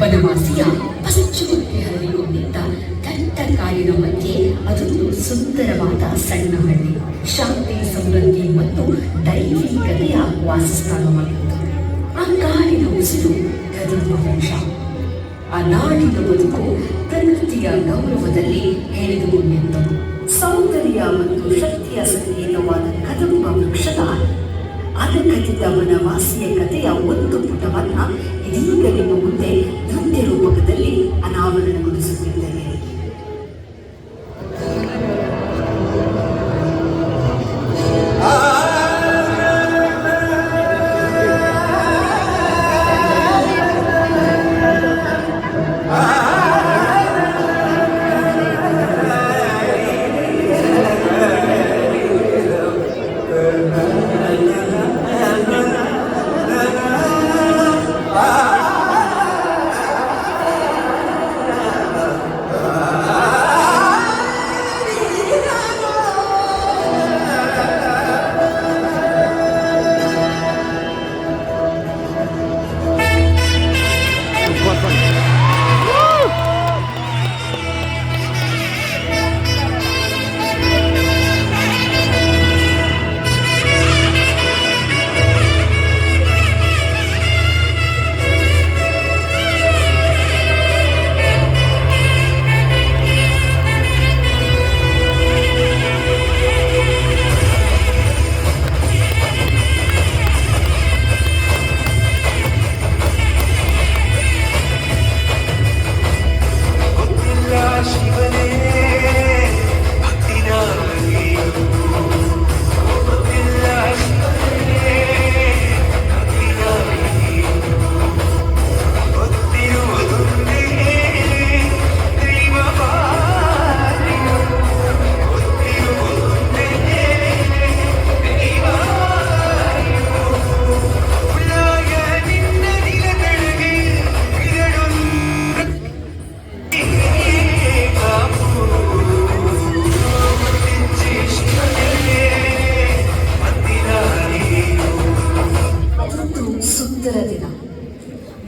ಬನವಾಸಿಯ ಪಶ್ಚಿಮಕ್ಕೆ ಹರಡಿಕೊಂಡಿದ್ದ ದಟ್ಟ ಕಾಡಿನ ಮಧ್ಯೆ ಅದೊಂದು ಸುಂದರವಾದ ಸಣ್ಣ ಹಳ್ಳಿ. ಶಾಂತಿ, ಸಮೃದ್ಧಿ ಮತ್ತು ದೈವಿಕತೆಯ ವಾಸಸ್ಥಾನವಾಗಿತ್ತು. ಆ ಕಾಡಿನ ಉಸಿರು ಕದಂಬ ವಂಶ. ಆ ನಾಡಿನ ಬದುಕು ಪ್ರಕೃತಿಯ ಗೌರವದಲ್ಲಿ ಹೇಳಿದುಕೊಂಡಿತ್ತು. ಸೌಂದರ್ಯ ಮತ್ತು ಶಕ್ತಿಯ ಸಂಕೇತವಾದ ಕದಂಬ ವೃಕ್ಷದ ಅಲಂಕರಿಸಿದ ವನವಾಸಿಯ ಕಥೆಯ ಒಂದು ಪುಟವನ್ನ ಇದೀಗ ನಿಮ್ಮ ಮುಂದೆ ನೃತ್ಯ ರೂಪಕದಲ್ಲಿ ಅನಾವರಣಗೊಳಿಸುತ್ತಿದ್ದೇವೆ.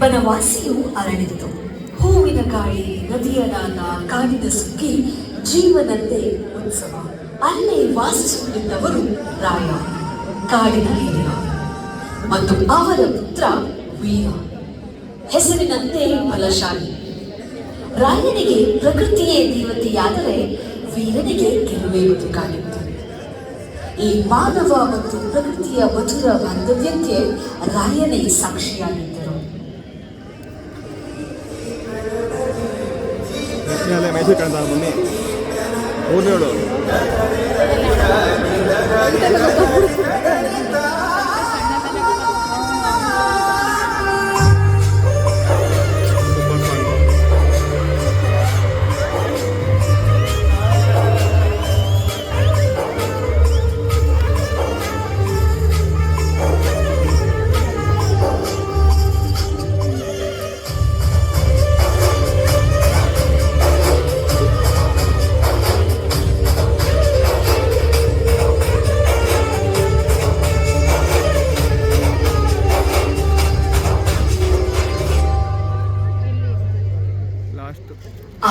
ಬನವಾಸಿಯು ಅರಳಿತು. ಹೂವಿನ ಗಾಳಿ, ನದಿಯ ನಾದ, ಕಾಡಿನ ಸುಗ್ಗಿ, ಜೀವನದ್ದೇ ಉತ್ಸವ. ಅಲ್ಲೇ ವಾಸಿಸುತ್ತಿದ್ದವರು ರಾಯ, ಕಾಡಿನ ಹಿರಿಯ, ಮತ್ತು ಅವರ ಪುತ್ರ ವೀರ. ಹೆಸರಿನಂತೆ ಬಲಶಾಲಿ. ರಾಯನಿಗೆ ಪ್ರಕೃತಿಯೇ ದೇವತೆಯಾದರೆ ವೀರನಿಗೆ ಗೆಲುವೇ ಬದುಕಾಗಿತ್ತು. ಈ ಮಾನವ ಮತ್ತು ಪ್ರಕೃತಿಯ ಮಧುರ ಬಾಂಧವ್ಯಕ್ಕೆ ರಾಯನೇ ಸಾಕ್ಷಿಯಾಗಿದ್ದರು. ಮೈಸೂರು ಕಳೆದ ಮೊನ್ನೆ ಊರಿನೋಡು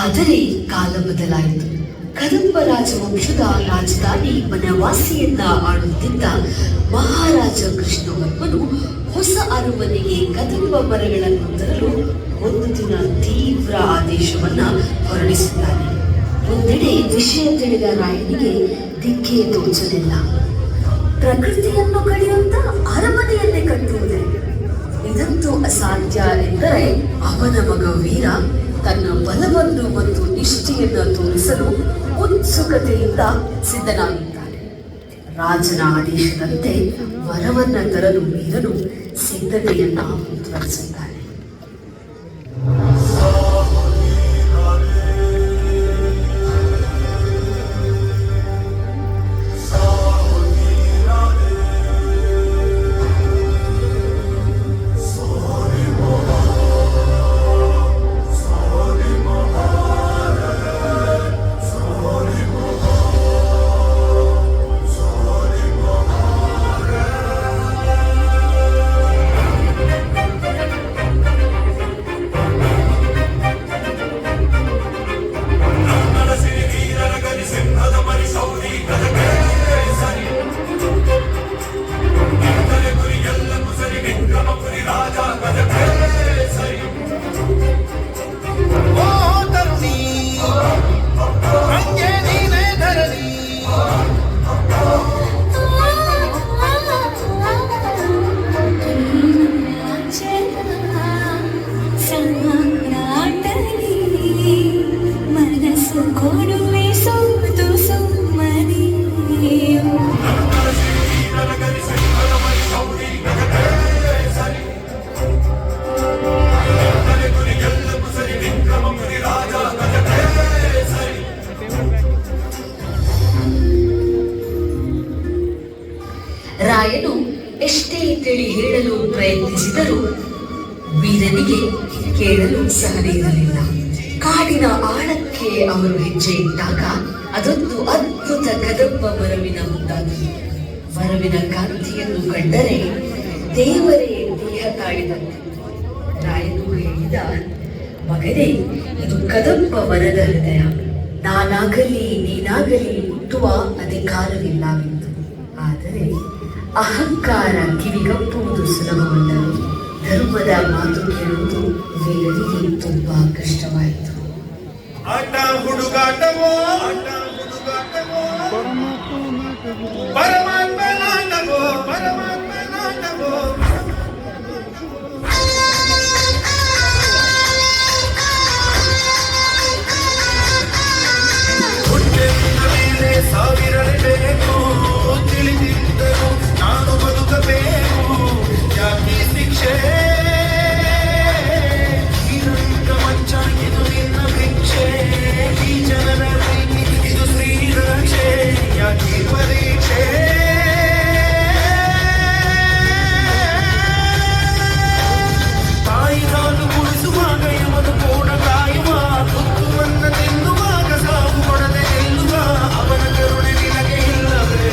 ಆದರೆ ಕಾಲ ಬದಲಾಯಿತು. ಕದಂಬ ರಾಜವಂಶದ ರಾಜಧಾನಿ ಬನವಾಸಿಯನ್ನ ಆಳುತ್ತಿದ್ದ ಮಹಾರಾಜ ಕೃಷ್ಣವರ್ಮನು ಹೊಸ ಅರಮನೆಗೆ ಕದಂಬ ಮರಗಳನ್ನು ತರಲು ಒಂದು ದಿನ ತೀವ್ರ ಆದೇಶವನ್ನ ಹೊರಡಿಸಿದ್ದಾನೆ. ಒಂದೆಡೆ ವಿಷಯ ತಿಳಿದ ರಾಯನಿಗೆ ದಿಕ್ಕೇ ತೋಚಲಿಲ್ಲ. ಪ್ರಕೃತಿಯನ್ನು ಕಳೆಯುತ್ತ ಅರಮನೆಯನ್ನೇ ಕಟ್ಟುವುದೇ, ಇದಂತೂ ಅಸಾಧ್ಯ ಎಂದರೆ ಅವನ ಮಗ ವೀರ ತನ್ನ ಬಲವನ್ನು ಮತ್ತು ನಿಷ್ಠೆಯನ್ನು ತೋರಿಸಲು ಉತ್ಸುಕತೆಯಿಂದ ಸಿದ್ಧನಾಗಿದ್ದಾನೆ. ರಾಜನ ಆದೇಶದಂತೆ ವರವನ್ನ ತರಲು ವೀರನು ಸಿದ್ಧತೆಯನ್ನ ಮುಂದುವರಿಸುತ್ತಾನೆ. ಸಹನೆ ಇರಲಿಲ್ಲ. ಕಾಡಿನ ಆಳಕ್ಕೆ ಅವರು ಹೆಜ್ಜೆ ಇಟ್ಟಾಗ ಅದೊಂದು ಅದ್ಭುತ ಕದಂಬ ಮರವಿನ ಮುಂದಾದವು. ಮರವಿನ ಕಾಂತಿಯನ್ನು ಕಂಡರೆ ದೇವರೇ ದೇಹ ತಾಳಿದಂತೆ. ರಾಯನು ಹೇಳಿದ, ಮಗನೇ, ಇದು ಕದಂಬ ಮರದ ಹೃದಯ. ನಾನಾಗಲಿ ನೀನಾಗಲಿ ಮುಟ್ಟುವ ಅಧಿಕಾರವಿಲ್ಲವೆಂದು. ಆದರೆ ಅಹಂಕಾರ ಕಿವಿಗಪ್ಪುವುದು ಸುಲಭವಲ್ಲ. ಧರ್ಮದ ಮಾತು ಕೇಳುವುದು ವೀರರಿಗೆ ತುಂಬಾ ಕಷ್ಟವಾಯಿತು. ಆಟ ಹುಡುಗಾಟವೋ, ಆಟ ಹುಡುಗಾಟವೋ, ಪರಮಾತ್ಮ ನಾಟವೋ, ಪರಮಾತ್ಮ ನಾಟವೋ. ಹುಟ್ಟೆಂದ ಮೇಲೆ ಸಾವಿರಲೇಬೇಕು, ತಿಳಿದಿದ್ದರು ನಾನು ಬದುಕಬೇಕು. ಯಾಕೆ ಶಿಕ್ಷೆ ಇರಂಗ ಮಂಚ, ಇದು ನಿನ್ನ ಭಿಕ್ಷೆ. ಈ ಜನರ ಪ್ರೀತಿ ಇದು ಶ್ರೀರಕ್ಷೆ. ಯಾಕೆ ಪರೀಕ್ಷೆ ತಾಯಿ ಹಾಲು ಕುಡಿಸುವಾಗ ಯಮನು ಕೋಣ ಕಾಯುವ, ತುತ್ತುವನ್ನ ತಿನ್ನುವಾಗ ಸಾವು ಕೊಡದೆ ನಿಲ್ಲುವ. ಅವನ ಕರುಣೆ ನಿನಗೆ ಇಲ್ಲವೇ?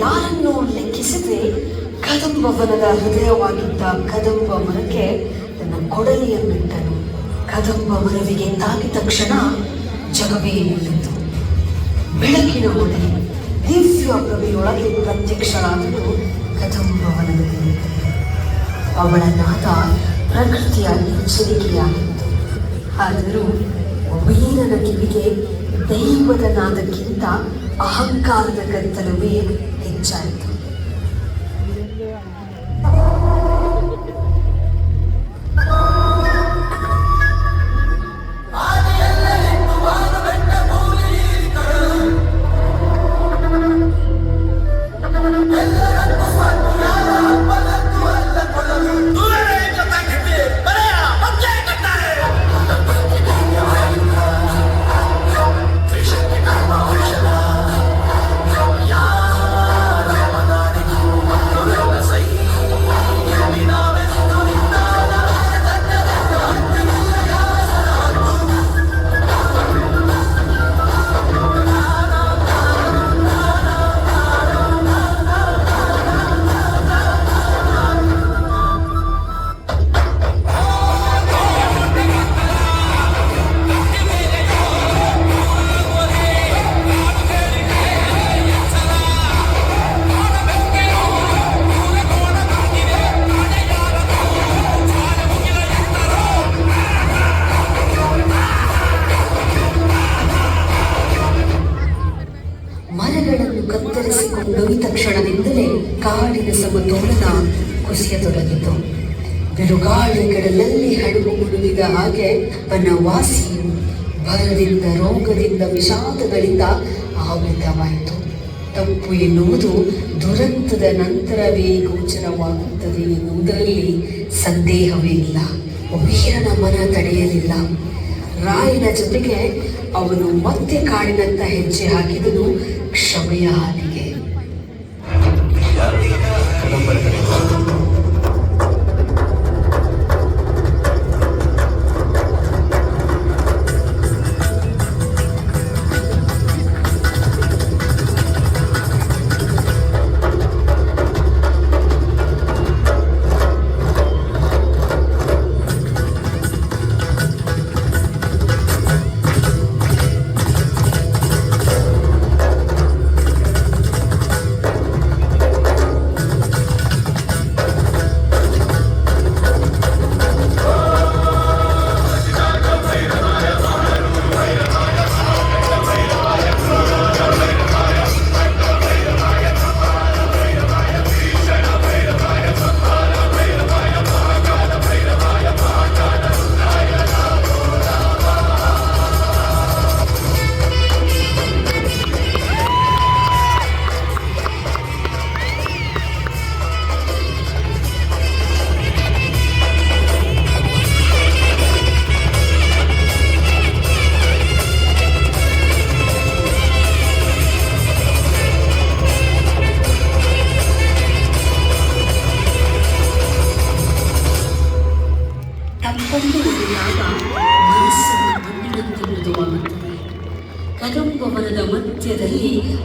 ಯಾರನ್ನು ಲೆಕ್ಕಿಸದೆ ಕದಂಬವನದ ಹೃದಯವಾಗಿದ್ದ ಕದಂಬ ಮರಕ್ಕೆ ತನ್ನ ಕೊಡಲಿಯನ್ನಿಟ್ಟನು. ಕದಂಬ ಮರವಿಗೆ ತಾಗಿದ ಕ್ಷಣ ಜಗವೇ ನಿಲ್ಲಿತು. ಬೆಳಕಿನ ಹೊಳೆ ದಿವ್ಯ ಪ್ರಭೆಯೊಳಗೆ ಪ್ರತ್ಯಕ್ಷಳಾದಳು ಕದಂಬವನದಲ್ಲಿ. ಅವಳ ನಾದ ಪ್ರಕೃತಿಯ ಎಚ್ಚರಿಕೆಯಾಗಿತ್ತು. ಆದರೂ ವೀರನ ಕಿವಿಗೆ ದೈವದ ನಾದಕ್ಕಿಂತ ಅಹಂಕಾರದ ಗದ್ದಲವೇ ಹೆಚ್ಚಾಯಿತು. ಮರಗಳನ್ನು ಕತ್ತರಿಸಿಕೊಂಡೊಯ್ದ ಕ್ಷಣದಿಂದಲೇ ಕಾಡಿನ ಸಮತೋಲನ ಕುಸಿಯತೊಡಗಿತು. ಬಿರುಗಾಳಿಗಳಲ್ಲಿ ಹಡಗು ಮುಳುಗಿದ ಹಾಗೆ ವನವಾಸಿಯು ಭರದಿಂದ, ರೋಗದಿಂದ, ವಿಷಾದಗಳಿಂದ ಆವೃತವಾಯಿತು. ತಪ್ಪು ಎನ್ನುವುದು ದುರಂತದ ನಂತರವೇ ಗೋಚರವಾಗುತ್ತದೆ ಎನ್ನುವುದರಲ್ಲಿ ಸಂದೇಹವೇ ಇಲ್ಲ. ವೀರನ ಮನ ತಡೆಯಲಿಲ್ಲ. ರಾಯನ ಜೊತೆಗೆ ಅವನು ಮತ್ತೆ ಕಾಡಿನತ್ತ ಹೆಜ್ಜೆ ಹಾಕಿದನು ಕ್ಷಮೆಯ ಹಾದಿಗೆ.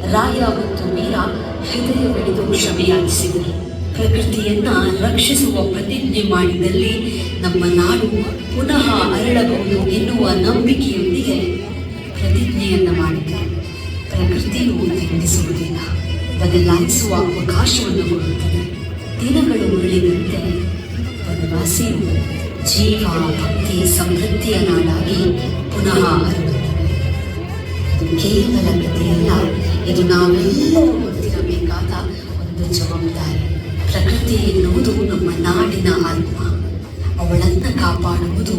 ರಾಯ ಮತ್ತು ವೀರ ಹೃದಯವೆಳೆದು ಕ್ಷಮೆಯಾಚಿಸಿದರು. ಪ್ರಕೃತಿಯನ್ನ ರಕ್ಷಿಸುವ ಪ್ರತಿಜ್ಞೆ ಮಾಡಿದಲ್ಲಿ ನಮ್ಮ ನಾಡು ಪುನಃ ಅರಳಬಹುದು ಎನ್ನುವ ನಂಬಿಕೆಯೊಂದಿಗೆ ಪ್ರತಿಜ್ಞೆಯನ್ನ ಮಾಡಿದರು. ಪ್ರಕೃತಿಯು ಖಂಡಿಸುವುದಿಲ್ಲ, ಬದಲಾಯಿಸುವ ಅವಕಾಶವನ್ನು ಕೊಡುತ್ತದೆ. ದಿನಗಳು ಉರುಳಿದಂತೆ ವನವಾಸಿಯು ಜೀವ, ಭಕ್ತಿ, ಸಮೃದ್ಧಿಯ ನಾಡಾಗಿ ಪುನಃ ಅರಳುತ್ತದೆ. ಇದು ಕೇವಲ ಕಥೆಯಲ್ಲ, ಇದು ನಾವೆಲ್ಲರೂ ಹೊಂದಿರಬೇಕಾದ ಒಂದು ಜವಾಬ್ದಾರಿ. ಪ್ರಕೃತಿ ಎನ್ನುವುದು ನಮ್ಮ ನಾಡಿನ ಆತ್ಮ. ಅವಳನ್ನು ಕಾಪಾಡುವುದು